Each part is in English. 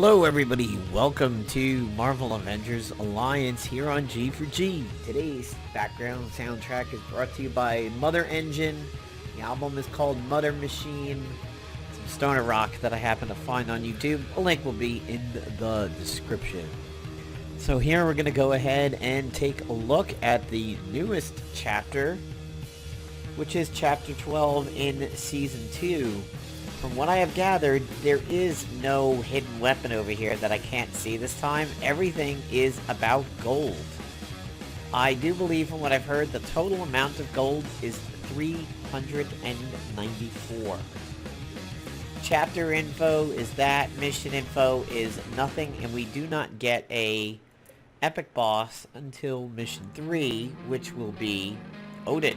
Hello everybody, welcome to Marvel Avengers Alliance here on G4G. Today's background soundtrack is brought to you by Mother Engine. The album is called Mother Machine. Some stoner rock that I happen to find on YouTube. A link will be in the description. So here we're going to go ahead and take a look at the newest chapter, which is Chapter 12 in Season 2. From what I have gathered, there is no hidden weapon over here that I can't see this time. Everything is about gold. I do believe from what I've heard, the total amount of gold is 394. Chapter info is that, mission info is nothing, and we do not get a epic boss until mission 3, which will be Odin.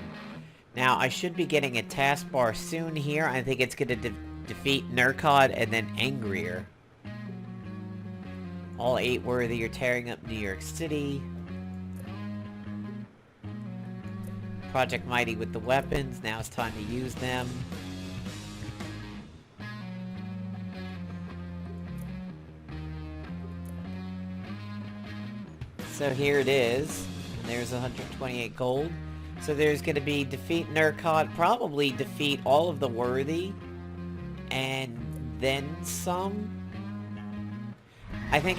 Now, I should be getting a taskbar soon here. I think it's going to defeat Nerkkod and then Angrier. All 8 worthy are tearing up New York City. Project Mighty with the weapons. Now it's time to use them. So here it is. And there's 128 gold. So there's going to be defeat Nerkkod, probably defeat all of the worthy, and then some. I think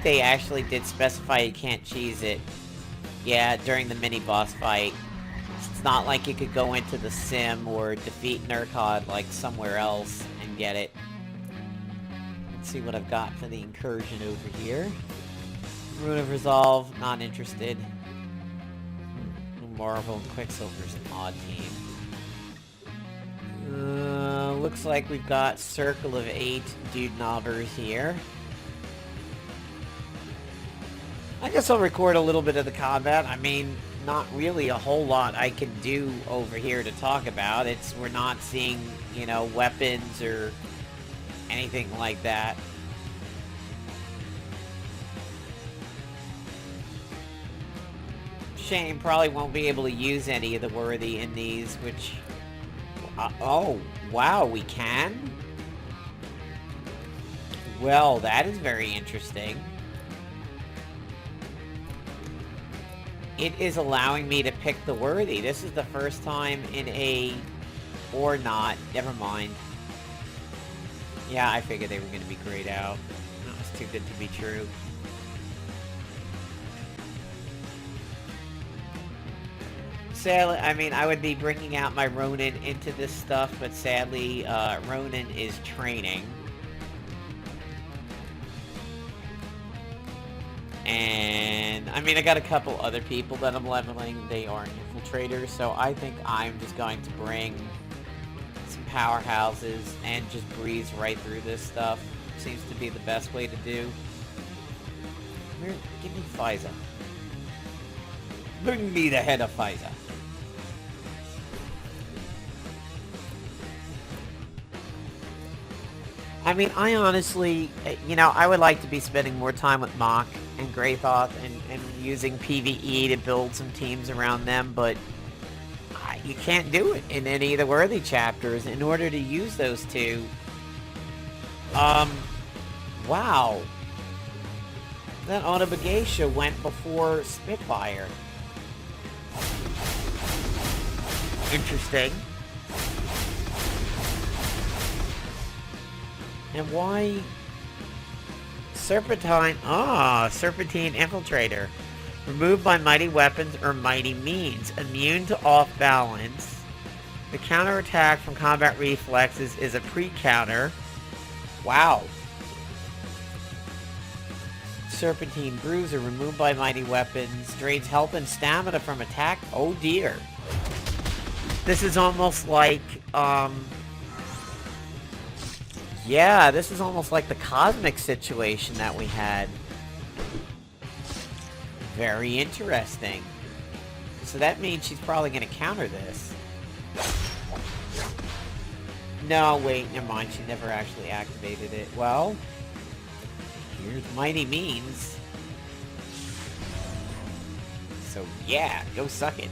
they actually did specify you can't cheese it. Yeah, during the mini boss fight. It's not like you could go into the sim or defeat Nerkkod like somewhere else and get it. Let's see what I've got for the incursion over here. Rune of Resolve, not interested. Marvel and Quicksilver's an odd team. Looks like we've got Circle of 8 dude knobbers here. I guess I'll record a little bit of the combat. I mean, not really a whole lot I can do over here to talk about. We're not seeing, you know, weapons or anything like that. Shame, probably won't be able to use any of the worthy in these, which... oh, wow, we can? Well, that is very interesting. It is allowing me to pick the worthy. This is the first time in a... or not. Never mind. Yeah, I figured they were going to be grayed out. That was too good to be true. Sadly, I mean, I would be bringing out my Ronin into this stuff, but sadly, Ronin is training. And, I mean, I got a couple other people that I'm leveling. They are infiltrators, so I think I'm just going to bring some powerhouses and just breeze right through this stuff. Seems to be the best way to do. Give me Pfizer. Bring me the head of Pfizer. I mean, I honestly, you know, I would like to be spending more time with Mach and Greythoth and using PvE to build some teams around them, but you can't do it in any of the worthy chapters in order to use those two. Wow. That Autobagasha went before Spitfire. Interesting. And why... Serpentine... Ah, Serpentine Infiltrator. Removed by mighty weapons or mighty means. Immune to off-balance. The counterattack from combat reflexes is a pre-counter. Wow. Serpentine Bruiser. Removed by mighty weapons. Drains health and stamina from attack. Oh dear. This is almost like, yeah, this is almost like the cosmic situation that we had. Very interesting. So that means she's probably going to counter this. No, wait, never mind. She never actually activated it. Well, here's Mighty Means. So yeah, go suck it.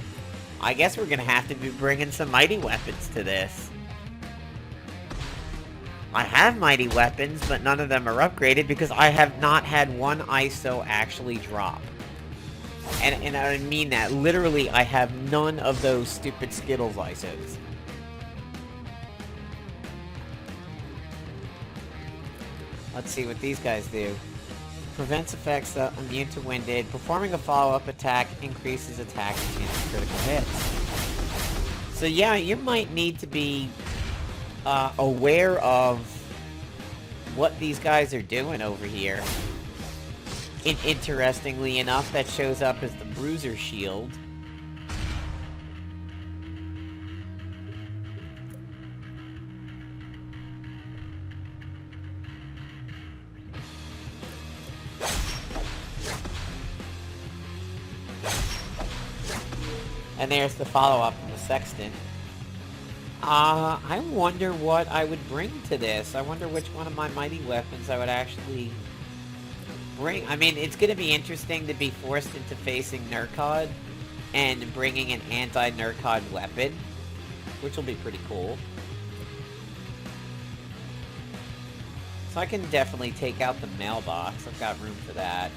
I guess we're going to have to be bringing some mighty weapons to this. I have mighty weapons, but none of them are upgraded because I have not had one ISO actually drop. And I mean that. Literally, I have none of those stupid Skittles ISOs. Let's see what these guys do. Prevents effects immune to winded. Performing a follow-up attack increases attack and chance of critical hits. So yeah, you might need to be aware of what these guys are doing over here. Interestingly enough, that shows up as the Bruiser Shield. And there's the follow-up from the Sextant. I wonder what I would bring to this. I wonder which one of my mighty weapons I would actually bring. I mean, it's going to be interesting to be forced into facing Nerkkod and bringing an anti-Nerkkod weapon, which will be pretty cool. So I can definitely take out the mailbox. I've got room for that.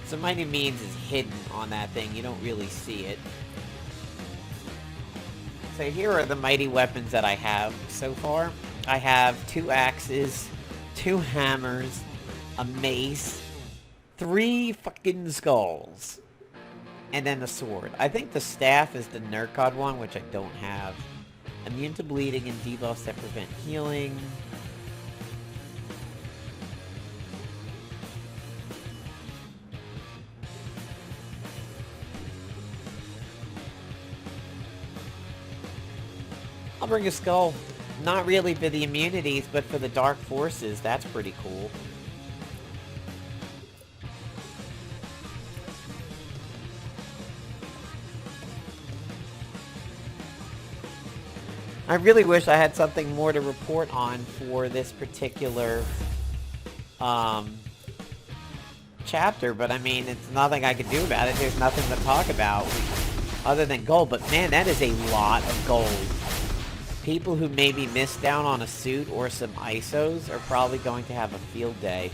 So mighty means is hidden on that thing. You don't really see it. So here are the mighty weapons that I have so far. I have 2 axes, 2 hammers, a mace, 3 fucking skulls, and then a sword. I think the staff is the Nerkkod one, which I don't have. Immune to bleeding and debuffs that prevent healing. I'll bring a skull. Not really for the immunities, but for the dark forces. That's pretty cool. I really wish I had something more to report on for this particular chapter, but I mean, it's nothing I can do about it. There's nothing to talk about other than gold, but man, that is a lot of gold. People who maybe missed down on a suit or some ISOs are probably going to have a field day.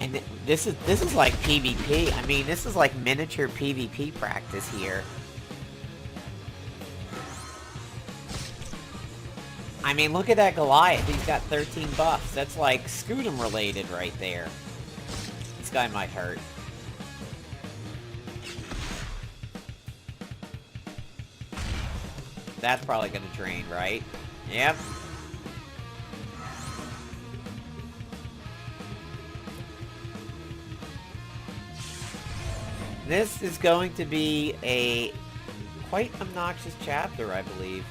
And this is like PvP. I mean, this is like miniature PvP practice here. I mean, look at that Goliath. He's got 13 buffs. That's like Scootum related right there. This guy might hurt. That's probably gonna drain, right? Yep. This is going to be a quite obnoxious chapter, I believe.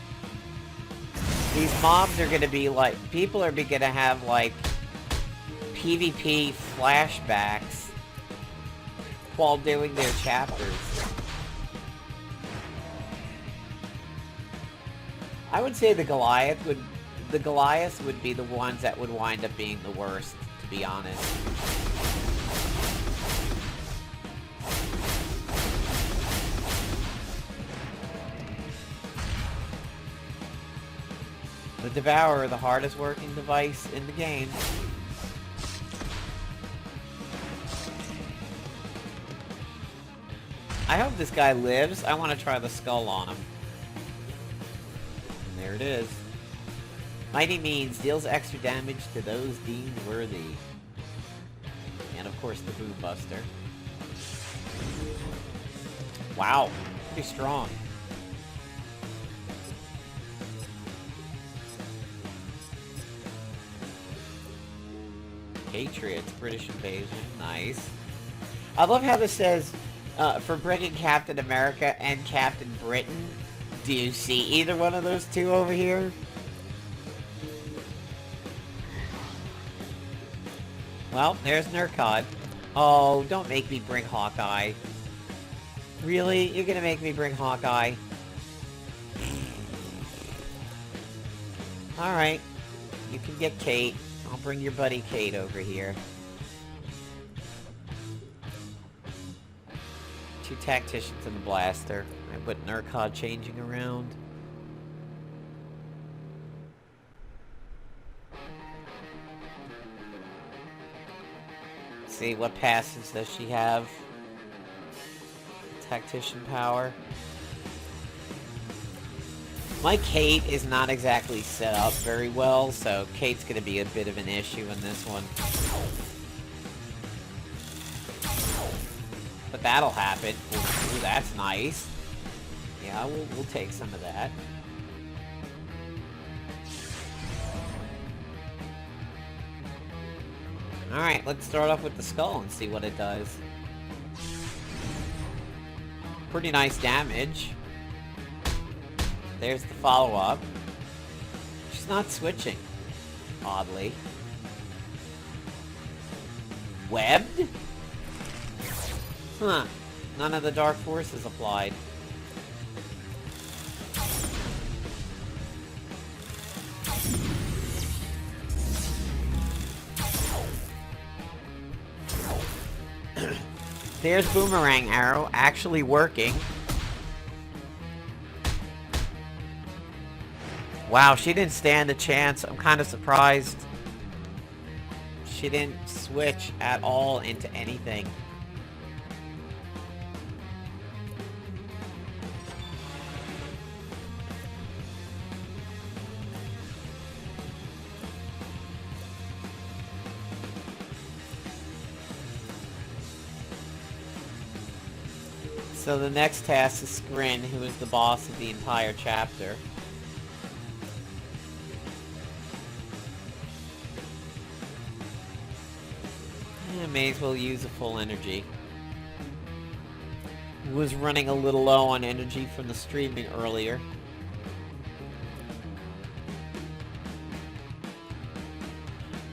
These mobs are gonna be like, people are gonna have like PvP flashbacks while doing their chapters. I would say the Goliaths would be the ones that would wind up being the worst, to be honest. The Devourer, the hardest working device in the game. I hope this guy lives. I want to try the skull on him. And there it is. Mighty Means deals extra damage to those deemed worthy. And of course the Boom Buster. Wow, pretty strong. Patriots, British invasion, nice. I love how this says, for bringing Captain America and Captain Britain. Do you see either one of those two over here? Well, there's Nerkkod. Oh, don't make me bring Hawkeye. Really? You're gonna make me bring Hawkeye? Alright. You can get Kate. I'll bring your buddy Kate over here. 2 tacticians and a blaster. I put Nerkkod changing around. See, what passes does she have? Tactician power. My Kate is not exactly set up very well, so Kate's going to be a bit of an issue in this one. But that'll happen. Ooh, that's nice. Yeah, we'll take some of that. Alright, let's start off with the skull and see what it does. Pretty nice damage. There's the follow-up. She's not switching, oddly. Webbed? Huh. None of the dark forces applied. There's Boomerang Arrow actually working. Wow, she didn't stand a chance. I'm kind of surprised. She didn't switch at all into anything. So the next task is Skrin, who is the boss of the entire chapter. Yeah, may as well use a full energy. Was running a little low on energy from the streaming earlier.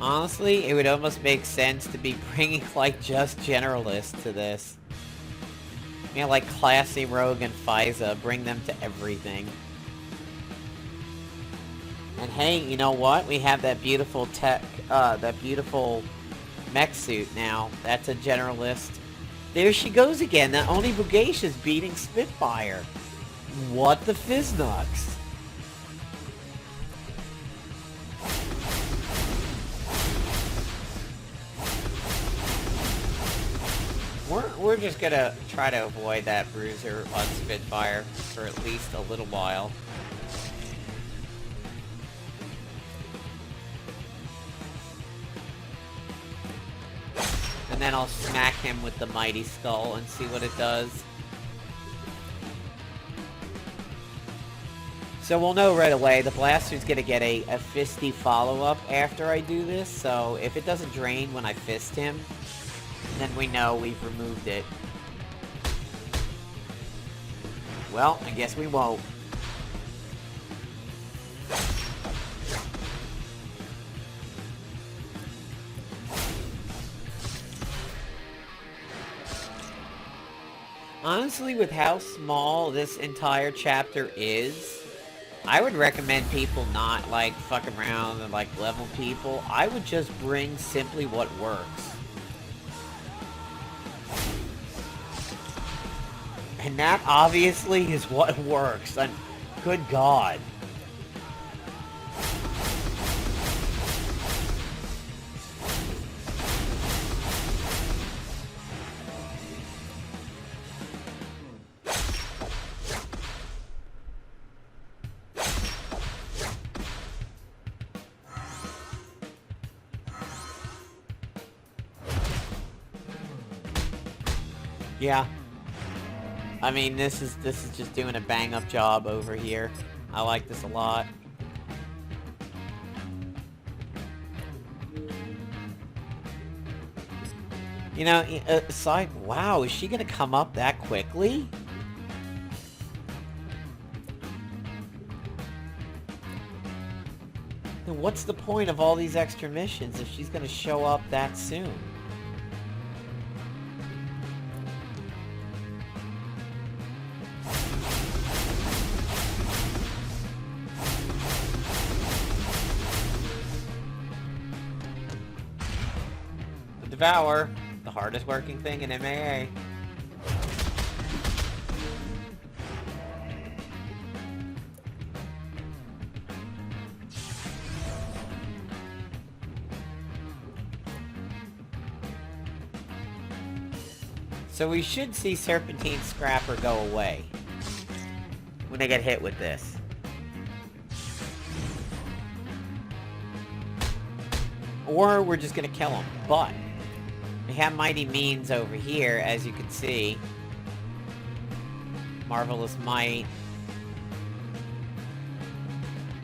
Honestly, it would almost make sense to be bringing like just generalists to this. Yeah, like Classy, Rogue, and Faiza, bring them to everything. And hey, you know what? We have that beautiful that beautiful mech suit now. That's a generalist. There she goes again. That Oni Bugacia's beating Spitfire. What the Fiznux? We're just gonna try to avoid that bruiser on Spitfire for at least a little while. And then I'll smack him with the Mighty Skull and see what it does. So we'll know right away, the Blaster's gonna get a fisty follow-up after I do this, so if it doesn't drain when I fist him, then we know we've removed it. Well, I guess we won't. Honestly, with how small this entire chapter is, I would recommend people not, like, fuck around and, like, level people. I would just bring simply what works. And that obviously is what works. And good God. Yeah. I mean, this is just doing a bang-up job over here. I like this a lot. You know, wow, is she gonna come up that quickly? Then what's the point of all these extra missions if she's gonna show up that soon? Devour, the hardest working thing in MAA. So we should see Serpentine Scrapper go away when they get hit with this. Or we're just gonna kill him. But we have Mighty Means over here, as you can see. Marvelous Might.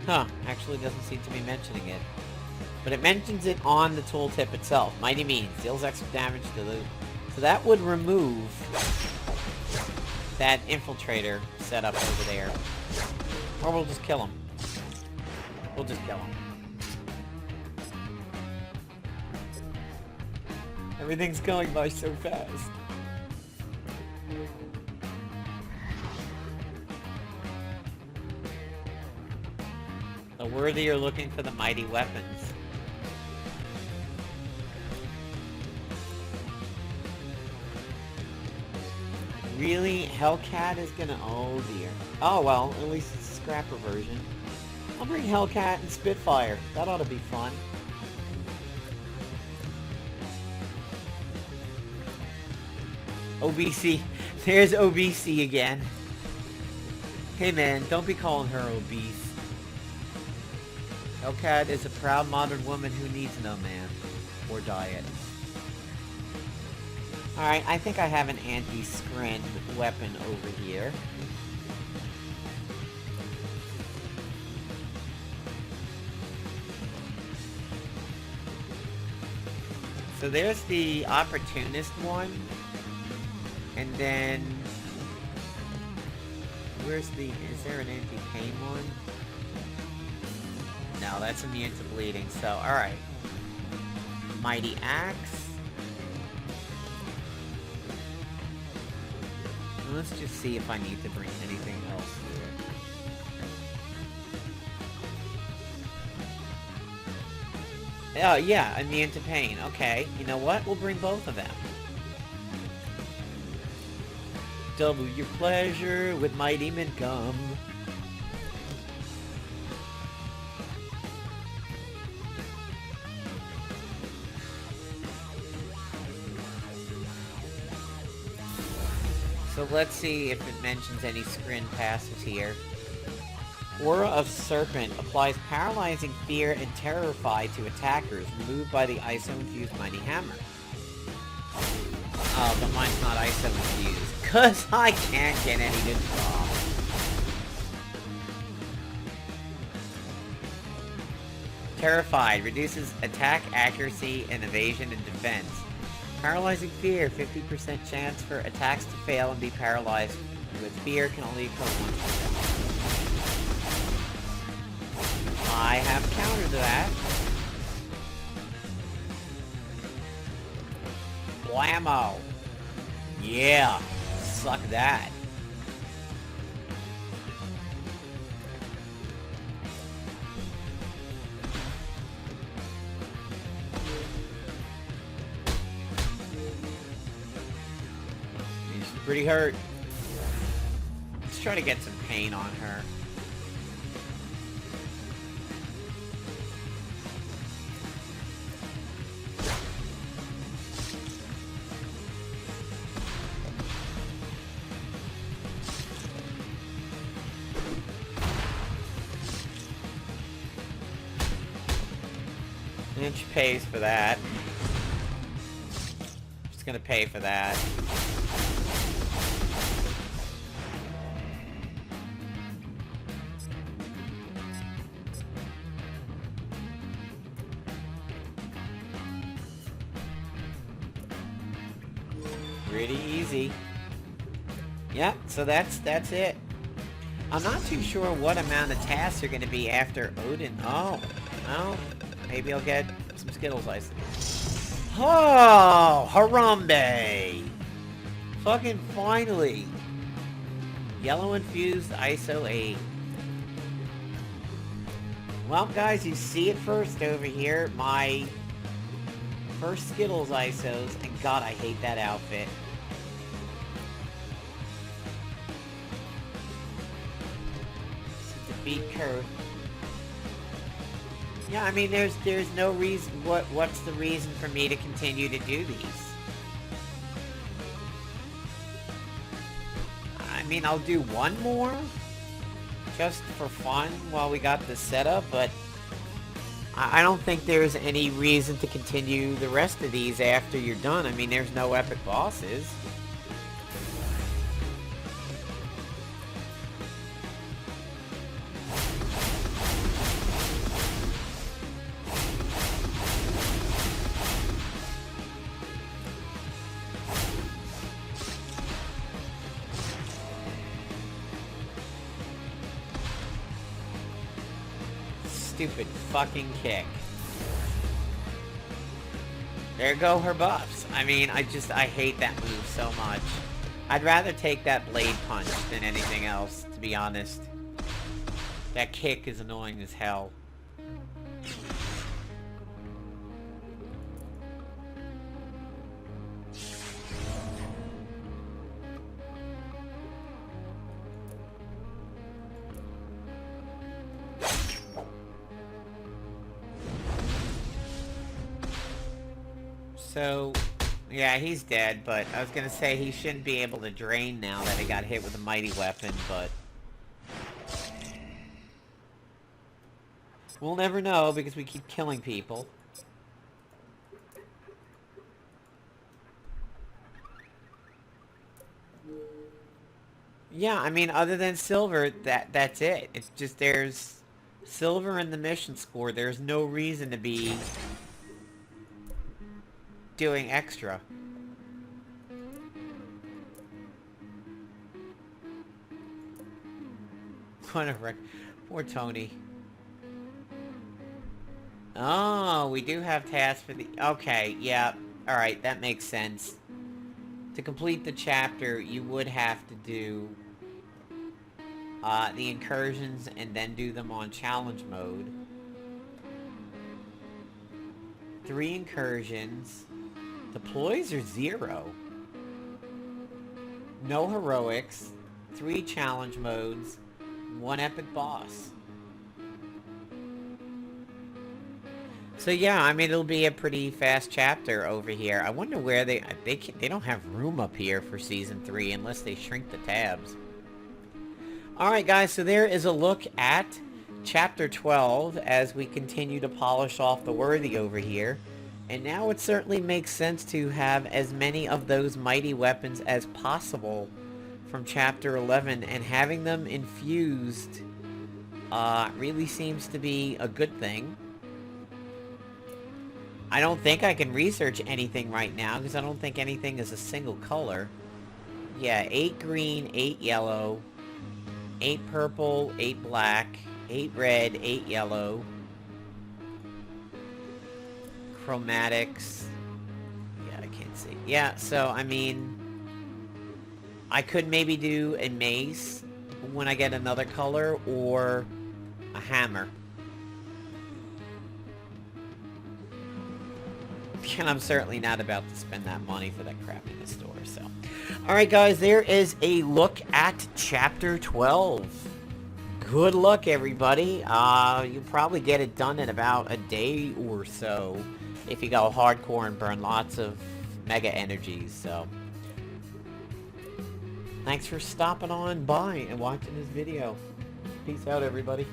Huh, actually doesn't seem to be mentioning it. But it mentions it on the tooltip itself. Mighty Means deals extra damage to the... So that would remove that infiltrator setup over there. Or we'll just kill him. We'll just kill him. Everything's going by so fast. The worthy are looking for the mighty weapons. Really? Hellcat is gonna... Oh dear. Oh well, at least it's a scrapper version. I'll bring Hellcat and Spitfire. That ought to be fun. OBC. There's OBC again. Hey man, don't be calling her obese. Hellcat is a proud modern woman who needs no man or diet. Alright, I think I have an anti-scrin weapon over here. So there's the opportunist one. And then... Where's the... Is there an anti-pain one? No, that's immune to bleeding, so alright. Mighty Axe. Let's just see if I need to bring anything else here. Oh, yeah, immune to pain. Okay, you know what? We'll bring both of them. Double your pleasure with Mighty Mincome. So let's see if it mentions any scrin passes here. Aura of Serpent applies paralyzing fear and terrify to attackers removed by the ISO-infused Mighty Hammer. Oh, but mine's not ISO-infused, cause I can't get any to drop. Terrified reduces attack accuracy and evasion and defense. Paralyzing Fear, 50% chance for attacks to fail and be paralyzed with fear can only occur once per second. I have counter to that. Blammo! Yeah! Suck that. Pretty hurt. Let's try to get some pain on her. And she pays for that. She's gonna pay for that. Pretty easy. Yeah, so that's it. I'm not too sure what amount of tasks are going to be after Odin. Oh, well, maybe I'll get some Skittles ice. Oh, Harambe! Fucking finally! Yellow infused ISO 8. Well, guys, you see it first over here. My first Skittles ISOs, and God, I hate that outfit. To defeat Kuurth. Yeah, I mean, there's no reason. What's the reason for me to continue to do these? mean, I'll do one more just for fun while we got this set up, but I don't think there's any reason to continue the rest of these after you're done. I mean, there's no epic bosses. Stupid fucking kick. There go her buffs. I mean, I hate that move so much. I'd rather take that blade punch than anything else, to be honest. That kick is annoying as hell. So, yeah, he's dead, but I was gonna say he shouldn't be able to drain now that he got hit with a mighty weapon, but we'll never know because we keep killing people. Yeah, I mean, other than silver, that's it. It's just there's silver in the mission score. There's no reason to be doing extra. Whatever. Poor Tony. Oh, we do have tasks for the... Okay, yeah. Alright, that makes sense. To complete the chapter, you would have to do the incursions and then do them on challenge mode. 3 incursions. Deploys are 0. No heroics. 3 challenge modes. 1 epic boss. So yeah, I mean, it'll be a pretty fast chapter over here. I wonder where they don't have room up here for Season 3 unless they shrink the tabs. Alright guys, so there is a look at Chapter 12 as we continue to polish off the worthy over here. And now it certainly makes sense to have as many of those mighty weapons as possible from Chapter 11, and having them infused really seems to be a good thing. I don't think I can research anything right now because I don't think anything is a single color. Yeah, 8 green, 8 yellow, 8 purple, 8 black, 8 red, 8 yellow. Chromatics. Yeah, I can't see. Yeah, so, I mean, I could maybe do a mace when I get another color, or a hammer. And I'm certainly not about to spend that money for that crap in the store, so. Alright guys, there is a look at Chapter 12. Good luck, everybody. You'll probably get it done in about a day or so if you go hardcore and burn lots of mega energies, so. Thanks for stopping on by and watching this video. Peace out, everybody.